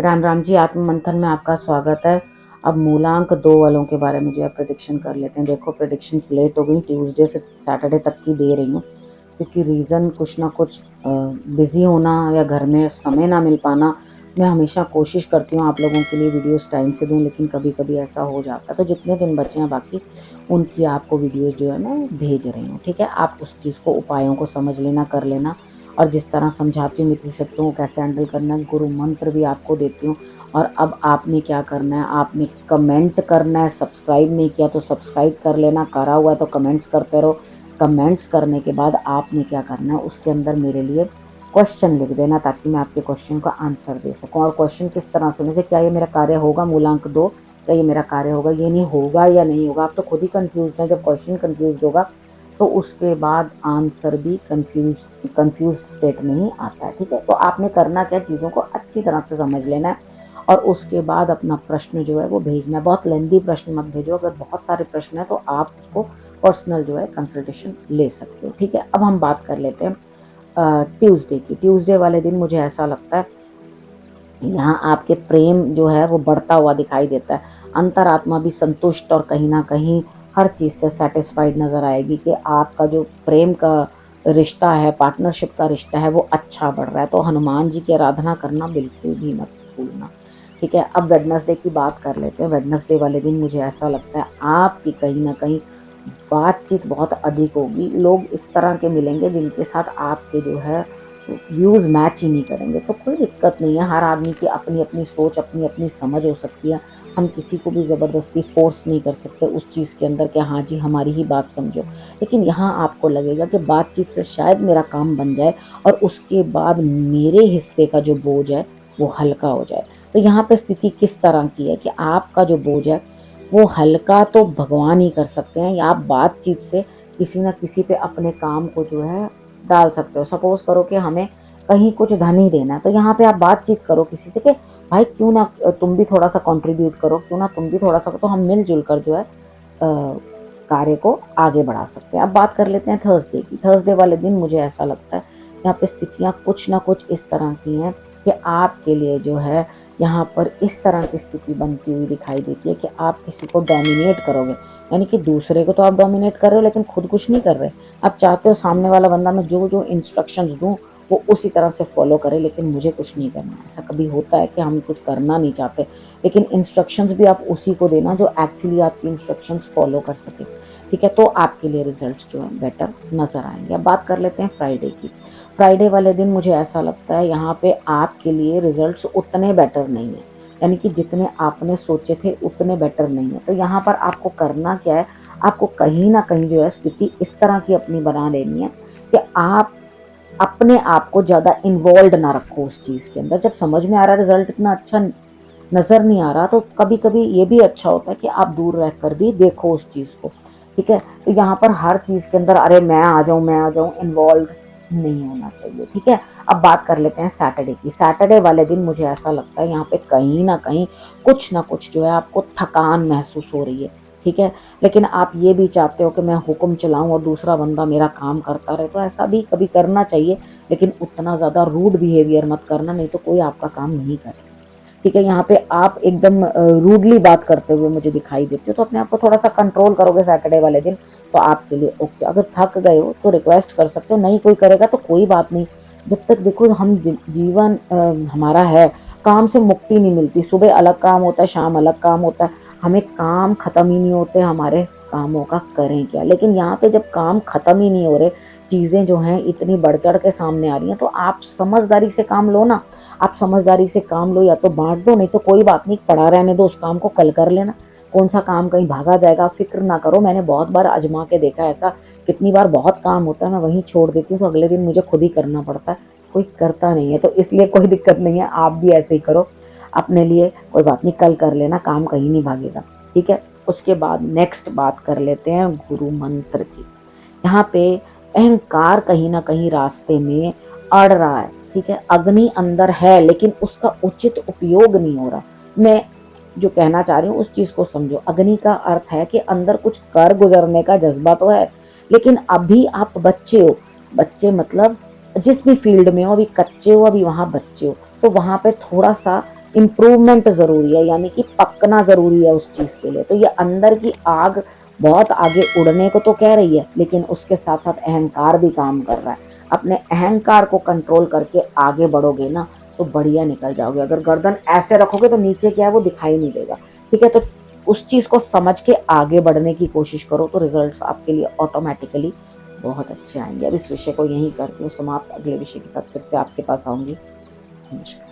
राम राम जी, आत्म मंथन में आपका स्वागत है। अब मूलांक 2 वालों के बारे में जो है प्रेडिक्शन कर लेते हैं। देखो, प्रेडिक्शंस लेट हो गई, ट्यूसडे से सैटरडे तक की दे रही हूँ क्योंकि रीज़न कुछ ना कुछ बिजी होना या घर में समय ना मिल पाना। मैं हमेशा कोशिश करती हूँ आप लोगों के लिए वीडियोस टाइम से दूँ, लेकिन कभी कभी ऐसा हो जाता है। तो जितने दिन बचे हैं बाकी, उनकी आपको वीडियोस जो है मैं भेज रही हूँ। ठीक है, आप उस चीज़ को, उपायों को समझ लेना, कर लेना। और जिस तरह समझाती हूँ मित्र शत्रुओं को कैसे हैंडल करना है, गुरु मंत्र भी आपको देती हूँ। और अब आपने क्या करना है, आपने कमेंट करना है। सब्सक्राइब नहीं किया तो सब्सक्राइब कर लेना, करा हुआ है तो कमेंट्स करते रहो। कमेंट्स करने के बाद आपने क्या करना है, उसके अंदर मेरे लिए क्वेश्चन लिख देना ताकि मैं आपके क्वेश्चन का आंसर दे सकूं। और क्वेश्चन किस तरह से, जैसे क्या ये मेरा कार्य होगा मूलांक 2, क्या ये मेरा कार्य होगा, ये नहीं होगा या नहीं होगा। आप तो खुद ही कंफ्यूज हैं। जब क्वेश्चन कंफ्यूज होगा तो उसके बाद आंसर भी कंफ्यूज स्टेट में ही आता है। ठीक है, तो आपने करना क्या, चीज़ों को अच्छी तरह से समझ लेना है और उसके बाद अपना प्रश्न जो है वो भेजना है। बहुत लेंदी प्रश्न मत भेजो। अगर बहुत सारे प्रश्न है तो आप उसको पर्सनल जो है कंसल्टेशन ले सकते हो। ठीक है, अब हम बात कर लेते हैं ट्यूसडे की। ट्यूसडे वाले दिन मुझे ऐसा लगता है यहाँ आपके प्रेम जो है वो बढ़ता हुआ दिखाई देता है। अंतरात्मा भी संतुष्ट और कहीं ना कहीं हर चीज़ से सेटिस्फाइड नज़र आएगी कि आपका जो प्रेम का रिश्ता है, पार्टनरशिप का रिश्ता है, वो अच्छा बढ़ रहा है। तो हनुमान जी की आराधना करना बिल्कुल भी मत भूलना। ठीक है, अब वेडनेसडे की बात कर लेते हैं। वेडनेसडे वाले दिन मुझे ऐसा लगता है आपकी कहीं ना कहीं बातचीत बहुत अधिक होगी। लोग इस तरह के मिलेंगे जिनके साथ आपके जो है व्यूज मैच ही नहीं करेंगे। तो कोई दिक्कत नहीं है, हर आदमी की अपनी अपनी सोच, अपनी अपनी समझ हो सकती है। हम किसी को भी ज़बरदस्ती फोर्स नहीं कर सकते उस चीज़ के अंदर कि हाँ जी हमारी ही बात समझो। लेकिन यहाँ आपको लगेगा कि बातचीत से शायद मेरा काम बन जाए और उसके बाद मेरे हिस्से का जो बोझ है वो हल्का हो जाए। तो यहाँ पे स्थिति किस तरह की है कि आपका जो बोझ है वो हल्का तो भगवान ही कर सकते हैं, या आप बातचीत से किसी ना किसी पे अपने काम को जो है डाल सकते हो। सपोज करो कि हमें कहीं कुछ धन ही देना है, तो यहाँ पे आप बातचीत करो किसी से कि भाई क्यों ना तुम भी थोड़ा सा कंट्रीब्यूट करो, क्यों ना तुम भी थोड़ा सा, तो हम मिलजुल कर जो है कार्य को आगे बढ़ा सकते हैं। अब बात कर लेते हैं थर्सडे की। थर्सडे वाले दिन मुझे ऐसा लगता है यहाँ पे स्थितियाँ कुछ ना कुछ इस तरह की हैं कि आपके लिए जो है यहाँ पर इस तरह की स्थिति बनती हुई दिखाई देती है कि आप किसी को डोमिनेट करोगे। यानी कि दूसरे को तो आप डोमिनेट कर रहे हो लेकिन खुद कुछ नहीं कर रहे। आप चाहते हो सामने वाला बंदा मैं जो जो इंस्ट्रक्शंस दूं वो उसी तरह से फॉलो करे, लेकिन मुझे कुछ नहीं करना। ऐसा कभी होता है कि हम कुछ करना नहीं चाहते, लेकिन इंस्ट्रक्शंस भी आप उसी को देना जो एक्चुअली आपकी इंस्ट्रक्शंस फॉलो कर सके। ठीक है, तो आपके लिए रिजल्ट्स जो है बेटर नजर आएंगे। अब बात कर लेते हैं फ्राइडे की। फ्राइडे वाले दिन मुझे ऐसा लगता है यहाँ पे आपके लिए रिजल्ट्स उतने बेटर नहीं है, यानी कि जितने आपने सोचे थे उतने बेटर नहीं है। तो यहाँ पर आपको करना क्या है, आपको कहीं ना कहीं जो है स्थिति इस तरह की अपनी बना लेनी है कि आप अपने आप को ज़्यादा इन्वॉल्व ना रखो उस चीज़ के अंदर। जब समझ में आ रहा है रिजल्ट इतना अच्छा नज़र नहीं आ रहा, तो कभी कभी ये भी अच्छा होता है कि आप दूर रहकर भी देखो उस चीज़ को। ठीक है, तो यहाँ पर हर चीज़ के अंदर अरे मैं आ जाऊँ, मैं आ जाऊँ, इन्वॉल्व नहीं होना चाहिए। ठीक है, अब बात कर लेते हैं सैटरडे की। सैटरडे वाले दिन मुझे ऐसा लगता है यहाँ पे कहीं ना कुछ जो है आपको थकान महसूस हो रही है। ठीक है, लेकिन आप ये भी चाहते हो कि मैं हुक्म चलाऊं और दूसरा बंदा मेरा काम करता रहे, तो ऐसा भी कभी करना चाहिए, लेकिन उतना ज़्यादा रूड बिहेवियर मत करना, नहीं तो कोई आपका काम नहीं करेगा। ठीक है, यहाँ पे आप एकदम रूडली बात करते हुए मुझे दिखाई देते हो, तो अपने आप को थोड़ा सा कंट्रोल करोगे सैटरडे वाले दिन तो आपके लिए ओके। अगर थक गए हो तो रिक्वेस्ट कर सकते हो, नहीं कोई करेगा तो कोई बात नहीं। जब तक देखो हम जीवन हमारा है, काम से मुक्ति नहीं मिलती। सुबह अलग काम होता है, शाम अलग काम होता है, हमें काम खत्म ही नहीं होते हमारे। कामों का करें क्या, लेकिन यहाँ पे जब काम खत्म ही नहीं हो रहे, चीजें जो हैं इतनी बढ़ चढ़ के सामने आ रही हैं, तो आप समझदारी से काम लो ना। आप समझदारी से काम लो, या तो बांट दो, नहीं तो कोई बात नहीं, पड़ा रहने दो, उस काम को कल कर लेना। कौन सा काम कहीं भागा जाएगा, फिक्र ना करो। मैंने बहुत बार आजमा के देखा ऐसा, कितनी बार बहुत काम होता है मैं वहीं छोड़ देती हूँ, तो अगले दिन मुझे खुद ही करना पड़ता है, कोई करता नहीं है। तो इसलिए कोई दिक्कत नहीं है, आप भी ऐसे ही करो अपने लिए, कोई बात नहीं, कल कर लेना, काम कहीं नहीं भागेगा। ठीक है, उसके बाद नेक्स्ट बात कर लेते हैं गुरु मंत्र की। यहाँ पे अहंकार कहीं ना कहीं रास्ते में अड़ रहा है। ठीक है, अग्नि अंदर है लेकिन उसका उचित उपयोग नहीं हो रहा। मैं जो कहना चाह रही हूँ उस चीज को समझो। अग्नि का अर्थ है कि अंदर कुछ कर गुजरने का जज्बा तो है, लेकिन अभी आप बच्चे हो। बच्चे मतलब जिस भी फील्ड में हो, अभी कच्चे हो, अभी वहां बच्चे हो, तो वहां पे थोड़ा सा इम्प्रूवमेंट ज़रूरी है, यानी कि पकना ज़रूरी है उस चीज़ के लिए। तो ये अंदर की आग बहुत आगे उड़ने को तो कह रही है, लेकिन उसके साथ-साथ अहंकार भी काम कर रहा है। अपने अहंकार को कंट्रोल करके आगे बढ़ोगे ना, तो बढ़िया निकल जाओगे। अगर गर्दन ऐसे रखोगे तो नीचे क्या है वो दिखाई नहीं देगा, ठीक है? तो उस चीज़ को समझ के आगे बढ़ने की कोशिश करो, तो रिज़ल्ट्स आपके लिए ऑटोमैटिकली बहुत अच्छे आएँगे। अब इस विषय को यहीं करती हूँ समाप्त, अगले विषय के साथ फिर से आपके पास आऊँगी। नमस्कार।